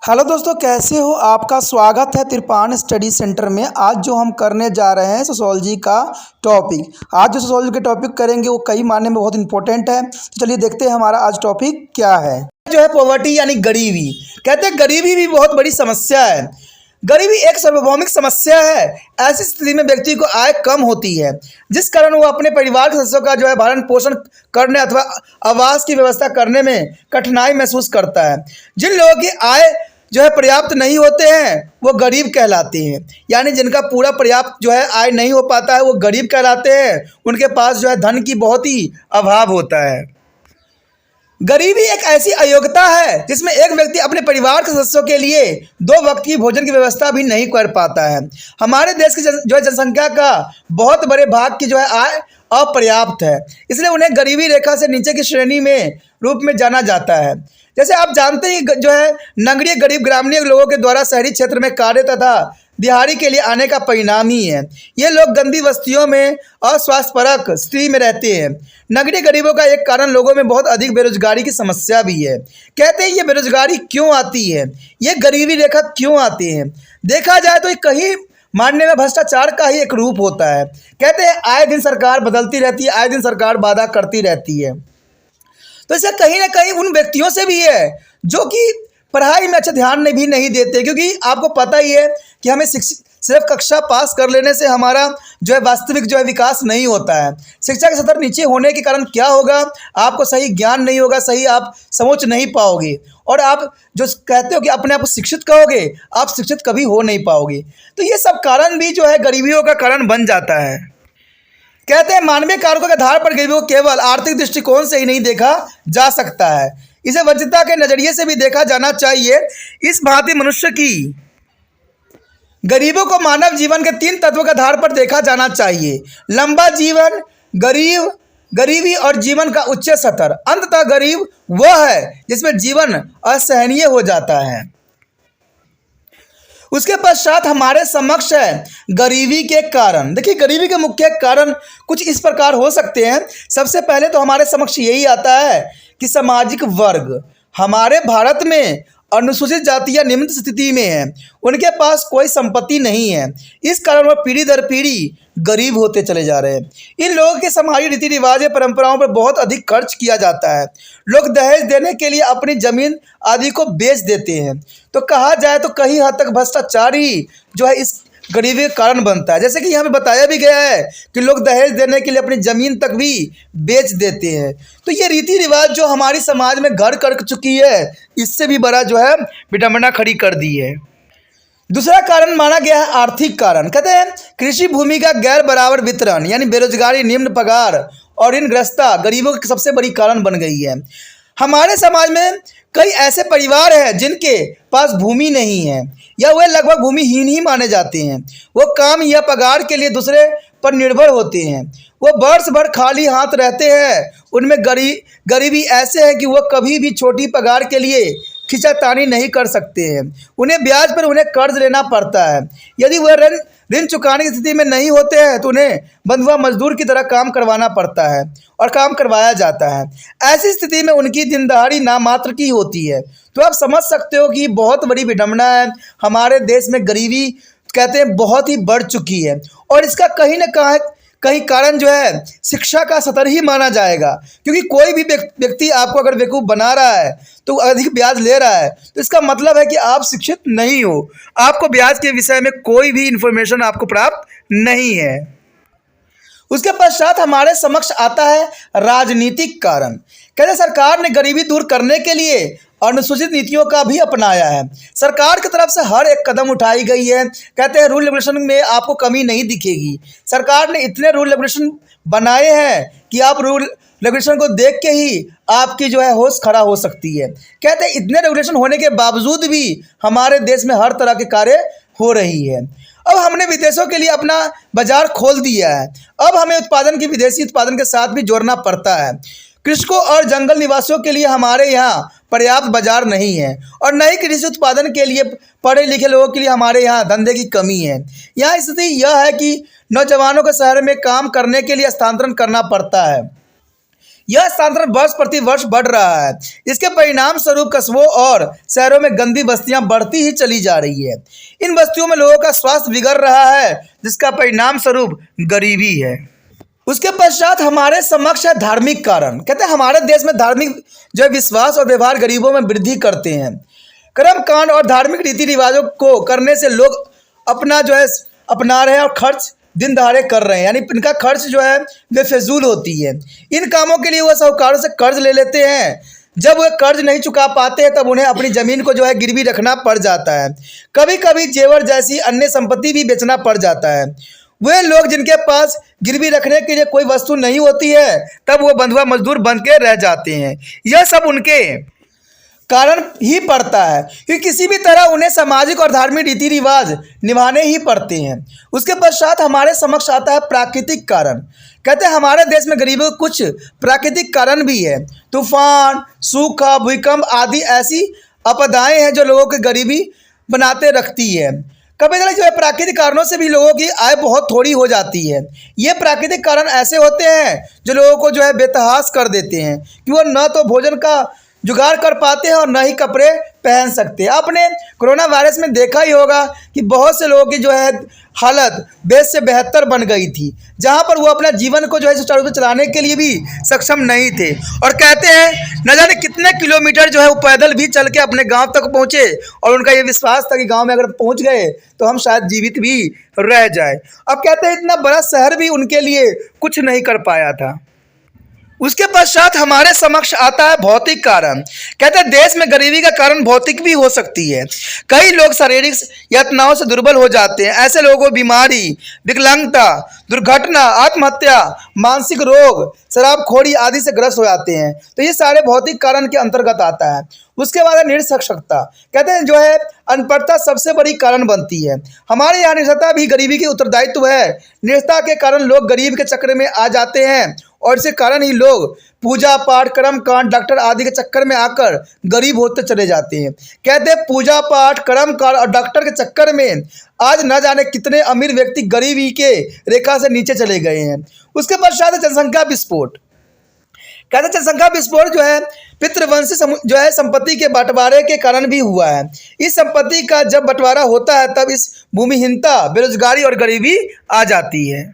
Hello दोस्तों, कैसे हो? आपका स्वागत है तिरपान स्टडी सेंटर में। आज जो हम करने जा रहे हैं सोशोलॉजी का टॉपिक। आज जो सोशोलॉजी के टॉपिक करेंगे वो कई मायने में बहुत इंपॉर्टेंट है। तो चलिए देखते हैं हमारा आज टॉपिक क्या है। जो है पॉवर्टी यानी गरीबी। कहते हैं गरीबी भी बहुत बड़ी समस्या है। गरीबी एक सार्वभौमिक समस्या है। ऐसी स्थिति में व्यक्ति को आय कम होती है, जिस कारण वो अपने परिवार के सदस्यों का जो है भरण पोषण करने अथवा आवास की व्यवस्था करने में कठिनाई महसूस करता है। जिन लोगों की आय जो है पर्याप्त नहीं होते हैं वो गरीब कहलाते हैं। यानी जिनका पूरा पर्याप्त जो है आय नहीं हो पाता है वो गरीब कहलाते हैं। उनके पास जो है धन की बहुत ही अभाव होता है। गरीबी एक ऐसी अयोग्यता है जिसमें एक व्यक्ति अपने परिवार के सदस्यों के लिए 2 वक्त की भोजन की व्यवस्था भी नहीं कर पाता है। हमारे देश की जो है जनसंख्या का बहुत बड़े भाग की जो है आय अपर्याप्त है, इसलिए उन्हें गरीबी रेखा से नीचे की श्रेणी में रूप में जाना जाता है। जैसे आप जानते ही जो है नगरीय गरीब ग्रामीण लोगों के द्वारा शहरी क्षेत्र में कार्य तथा दिहाड़ी के लिए आने का परिणाम ही है। ये लोग गंदी बस्तियों में अस्वास्थ्यपरक स्थिति में रहते हैं। नगरीय गरीबों का एक कारण लोगों में बहुत अधिक बेरोजगारी की समस्या भी है। कहते हैं ये बेरोजगारी क्यों आती है, ये गरीबी रेखा क्यों आती है? देखा जाए तो ये कहीं मानने में भ्रष्टाचार का ही एक रूप होता है। कहते हैं आए दिन सरकार बदलती रहती है, आए दिन सरकार वादा करती रहती है। तो इसका कहीं ना कहीं उन व्यक्तियों से भी है जो कि पढ़ाई में अच्छा ध्यान भी नहीं देते, क्योंकि आपको पता ही है कि हमें सिर्फ कक्षा पास कर लेने से हमारा जो है वास्तविक जो है विकास नहीं होता है। शिक्षा का स्तर नीचे होने के कारण क्या होगा, आपको सही ज्ञान नहीं होगा, सही आप समझ नहीं पाओगे, और आप जो कहते हो कि अपने आप को शिक्षित कहोगे, आप शिक्षित कभी हो नहीं पाओगे। तो ये सब कारण भी जो है गरीबियों का कारण बन जाता है। कहते हैं मानवीय कारकों के आधार पर गरीबों को केवल आर्थिक दृष्टिकोण से ही नहीं देखा जा सकता है, इसे वंचितता के नजरिए से भी देखा जाना चाहिए। इस भांति मनुष्य की गरीबों को मानव जीवन के 3 तत्वों के आधार पर देखा जाना चाहिए: लंबा जीवन, गरीबी और जीवन का उच्च स्तर। अंततः गरीब वह है जिसमें जीवन असहनीय हो जाता है। उसके पश्चात हमारे समक्ष है गरीबी के कारण। देखिए गरीबी के मुख्य कारण कुछ इस प्रकार हो सकते हैं। सबसे पहले तो हमारे समक्ष यही आता है कि सामाजिक वर्ग। हमारे भारत में अनुसूचित जाति या निम्न स्थिति में है, उनके पास कोई संपत्ति नहीं है, इस कारण वह पीढ़ी दर पीढ़ी गरीब होते चले जा रहे हैं। इन लोगों के समाजी रीति रिवाज या परंपराओं पर बहुत अधिक खर्च किया जाता है। लोग दहेज देने के लिए अपनी जमीन आदि को बेच देते हैं। तो कहा जाए तो कहीं हद तक भ्रष्टाचार ही जो है इस गरीबी का कारण बनता है। जैसे कि यहाँ पे बताया भी गया है कि लोग दहेज देने के लिए अपनी ज़मीन तक भी बेच देते हैं। तो ये रीति रिवाज जो हमारी समाज में घर कर चुकी है, इससे भी बड़ा जो है विडंबना खड़ी कर दी है। दूसरा कारण माना गया है आर्थिक कारण। कहते हैं कृषि भूमि का गैर बराबर वितरण यानी बेरोजगारी, निम्न पगार और ऋणग्रस्तता गरीबों की सबसे बड़ी कारण बन गई है। हमारे समाज में कई ऐसे परिवार हैं जिनके पास भूमि नहीं है या वे लगभग भूमिहीन ही माने जाते हैं। वो काम या पगार के लिए दूसरे पर निर्भर होते हैं। वो वर्ष भर खाली हाथ रहते हैं। उनमें गरीबी ऐसे है कि वह कभी भी छोटी पगार के लिए खींचातानी नहीं कर सकते हैं। उन्हें ब्याज पर उन्हें कर्ज लेना पड़ता है। यदि वह ऋण चुकाने की स्थिति में नहीं होते हैं तो उन्हें बंधुआ मजदूर की तरह काम करवाना पड़ता है और काम करवाया जाता है। ऐसी स्थिति में उनकी दिन दहाड़ी नामात्र की होती है। तो आप समझ सकते हो कि बहुत बड़ी विडंबना है। हमारे देश में गरीबी कहते हैं बहुत ही बढ़ चुकी है, और इसका कहीं ना कहीं कारण जो है शिक्षा का स्तर ही माना जाएगा। क्योंकि कोई भी व्यक्ति आपको अगर बेवकूफ़ बना रहा है तो अधिक ब्याज ले रहा है, तो इसका मतलब है कि आप शिक्षित नहीं हो, आपको ब्याज के विषय में कोई भी इन्फॉर्मेशन आपको प्राप्त नहीं है। उसके पश्चात हमारे समक्ष आता है राजनीतिक कारण। कहते हैं सरकार ने गरीबी दूर करने के लिए अनुसूचित नीतियों का भी अपनाया है। सरकार की तरफ से हर एक कदम उठाई गई है। कहते हैं रूल रेगुलेशन में आपको कमी नहीं दिखेगी। सरकार ने इतने रूल रेगुलेशन बनाए हैं कि आप रूल रेगुलेशन को देख के ही आपकी जो है होश खड़ा हो सकती है। कहते हैं इतने रेगुलेशन होने के बावजूद भी हमारे देश में हर तरह के कार्य हो रही है। अब हमने विदेशों के लिए अपना बाजार खोल दिया है। अब हमें उत्पादन की विदेशी उत्पादन के साथ भी जोड़ना पड़ता है। कृषकों और जंगल निवासियों के लिए हमारे यहाँ पर्याप्त बाजार नहीं है, और नई कृषि उत्पादन के लिए पढ़े लिखे लोगों के लिए हमारे यहाँ धंधे की कमी है। यहाँ स्थिति यह है कि नौजवानों को शहर में काम करने के लिए स्थानांतरण करना पड़ता है। यह स्थानांतरण वर्ष प्रति वर्ष बढ़ रहा है। इसके परिणाम स्वरूप कस्बों और शहरों में गंदी बस्तियां बढ़ती ही चली जा रही है। इन बस्तियों में लोगों का स्वास्थ्य बिगड़ रहा है, जिसका परिणाम स्वरूप गरीबी है। उसके पश्चात हमारे समक्ष है धार्मिक कारण। कहते हैं हमारे देश में धार्मिक जो है विश्वास और व्यवहार गरीबों में वृद्धि करते हैं। कर्म कांड और धार्मिक रीति रिवाजों को करने से लोग अपना जो है अपना रहे हैं और खर्च दिन दहाड़े कर रहे हैं, यानी इनका खर्च जो है बेफिजूल होती है। इन कामों के लिए वह साहूकारों से कर्ज ले लेते हैं। जब वे कर्ज नहीं चुका पाते हैं तब उन्हें अपनी ज़मीन को जो है गिरवी रखना पड़ जाता है। कभी कभी जेवर जैसी अन्य संपत्ति भी बेचना पड़ जाता है। वे लोग जिनके पास गिरवी रखने के लिए कोई वस्तु नहीं होती है तब वो बंधुआ मजदूर बन के रह जाते हैं। यह सब उनके कारण ही पड़ता है कि किसी भी तरह उन्हें सामाजिक और धार्मिक रीति रिवाज निभाने ही पड़ते हैं। उसके पश्चात हमारे समक्ष आता है प्राकृतिक कारण। कहते हैं हमारे देश में गरीबों के कुछ प्राकृतिक कारण भी है। तूफान, सूखा, भूकंप आदि ऐसी आपदाएं हैं जो लोगों की गरीबी बनाते रखती है। कभी कभी जो है प्राकृतिक कारणों से भी लोगों की आय बहुत थोड़ी हो जाती है। ये प्राकृतिक कारण ऐसे होते हैं जो लोगों को जो है बेतहाश कर देते हैं कि वो न तो भोजन का जुगाड़ कर पाते हैं और न ही कपड़े पहन सकते हैं। आपने कोरोना वायरस में देखा ही होगा कि बहुत से लोगों की जो है हालत बेहद से बेहतर बन गई थी, जहां पर वो अपना जीवन को जो है सुचारू रूप से चलाने के लिए भी सक्षम नहीं थे। और कहते हैं न जाने कितने किलोमीटर जो है वो पैदल भी चल के अपने गांव तक पहुंचे और उनका ये विश्वास था कि गांव में अगर पहुंच गए तो हम शायद जीवित भी रह जाए। अब कहते हैं इतना बड़ा शहर भी उनके लिए कुछ नहीं कर पाया था। उसके पश्चात हमारे समक्ष आता है भौतिक कारण। कहते हैं देश में गरीबी का कारण भौतिक भी हो सकती है। कई लोग शारीरिक यातनाओं से दुर्बल हो जाते हैं। ऐसे लोगों को बीमारी, विकलांगता, दुर्घटना, आत्महत्या, मानसिक रोग, शराबखोरी आदि से ग्रस्त हो जाते हैं। तो ये सारे भौतिक कारण के अंतर्गत आता है। उसके बाद है निरक्षरता। कहते हैं जो है अनपढ़ता सबसे बड़ी कारण बनती है। हमारे यहाँ निरक्षरता भी गरीबी की उत्तरदायित्व है। निरक्षरता के कारण लोग गरीब के चक्कर में आ जाते हैं और इसी कारण ही लोग पूजा पाठ, कर्म कांड, डॉक्टर आदि के चक्कर में आकर गरीब होते चले जाते हैं। कहते हैं पूजा पाठ, कर्म कांड और डॉक्टर के चक्कर में आज न जाने कितने अमीर व्यक्ति गरीबी के रेखा से नीचे चले गए हैं। उसके पश्चात जनसंख्या विस्फोट। कहते हैं जनसंख्या विस्फोट जो है पितृवंशी जो है संपत्ति के बंटवारे के कारण भी हुआ है। इस संपत्ति का जब बंटवारा होता है तब इस भूमिहीनता, बेरोजगारी और गरीबी आ जाती है।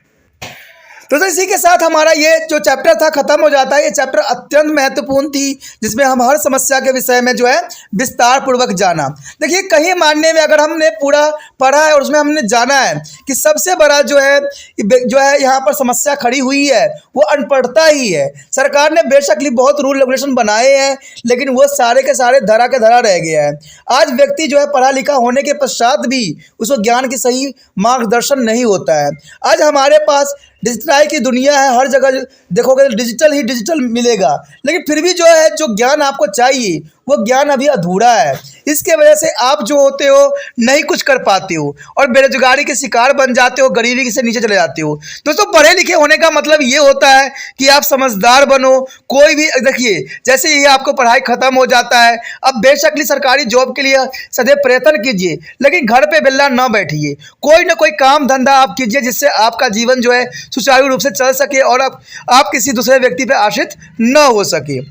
तो इसी के साथ हमारा ये जो चैप्टर था खत्म हो जाता है। ये चैप्टर अत्यंत महत्वपूर्ण थी, जिसमें हम हर समस्या के विषय में जो है विस्तार पूर्वक जाना। देखिए कहीं मानने में अगर हमने पूरा पढ़ा है और उसमें हमने जाना है कि सबसे बड़ा जो है यहाँ पर समस्या खड़ी हुई है वो अनपढ़ता ही है। सरकार ने बेशक बहुत रूल रेगुलेशन बनाए हैं, लेकिन वो सारे के सारे धरा के धरा रह गया है। आज व्यक्ति जो है पढ़ा लिखा होने के पश्चात भी उसको ज्ञान की सही मार्गदर्शन नहीं होता है। आज हमारे पास डिजिटलाइज की दुनिया है, हर जगह देखोगे डिजिटल ही डिजिटल मिलेगा, लेकिन फिर भी जो है जो ज्ञान आपको चाहिए वो ज्ञान अभी अधूरा है। इसके वजह से आप जो होते हो नहीं कुछ कर पाते हो और बेरोजगारी के शिकार बन जाते हो, गरीबी से नीचे चले जाते हो। दोस्तों पढ़े लिखे होने का मतलब ये होता है कि आप समझदार बनो। कोई भी देखिए जैसे ही आपको पढ़ाई खत्म हो जाता है, अब बेशक सरकारी जॉब के लिए सदैव प्रयत्न कीजिए, लेकिन घर पे बेल्ला न बैठिए। कोई ना कोई काम धंधा आप कीजिए जिससे आपका जीवन जो है सुचारू रूप से चल सके और आप किसी दूसरे व्यक्ति पे आश्रित न हो सके।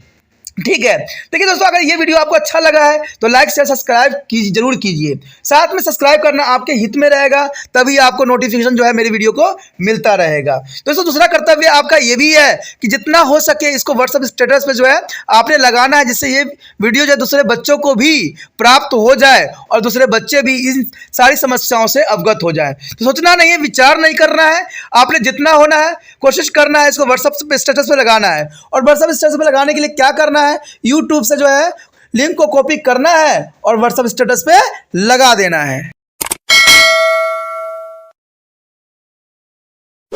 ठीक है। देखिए दोस्तों अगर ये वीडियो आपको अच्छा लगा है तो लाइक शेयर सब्सक्राइब जरूर कीजिए। साथ में सब्सक्राइब करना आपके हित में रहेगा, तभी आपको नोटिफिकेशन जो है मेरी वीडियो को मिलता रहेगा। दोस्तों दूसरा कर्तव्य आपका ये भी है कि जितना हो सके इसको व्हाट्सएप स्टेटस पे जो है आपने लगाना है, जिससे ये वीडियो जो है दूसरे बच्चों को भी प्राप्त हो जाए और दूसरे बच्चे भी इन सारी समस्याओं से अवगत हो जाए। तो सोचना नहीं है, विचार नहीं करना है, आपने जितना होना है कोशिश करना है इसको व्हाट्सएप स्टेटस पे लगाना है। और व्हाट्सएप स्टेटस पे लगाने के लिए क्या करना है, यूट्यूब से जो है लिंक को कॉपी करना है और व्हाट्सएप स्टेटस पे लगा देना है।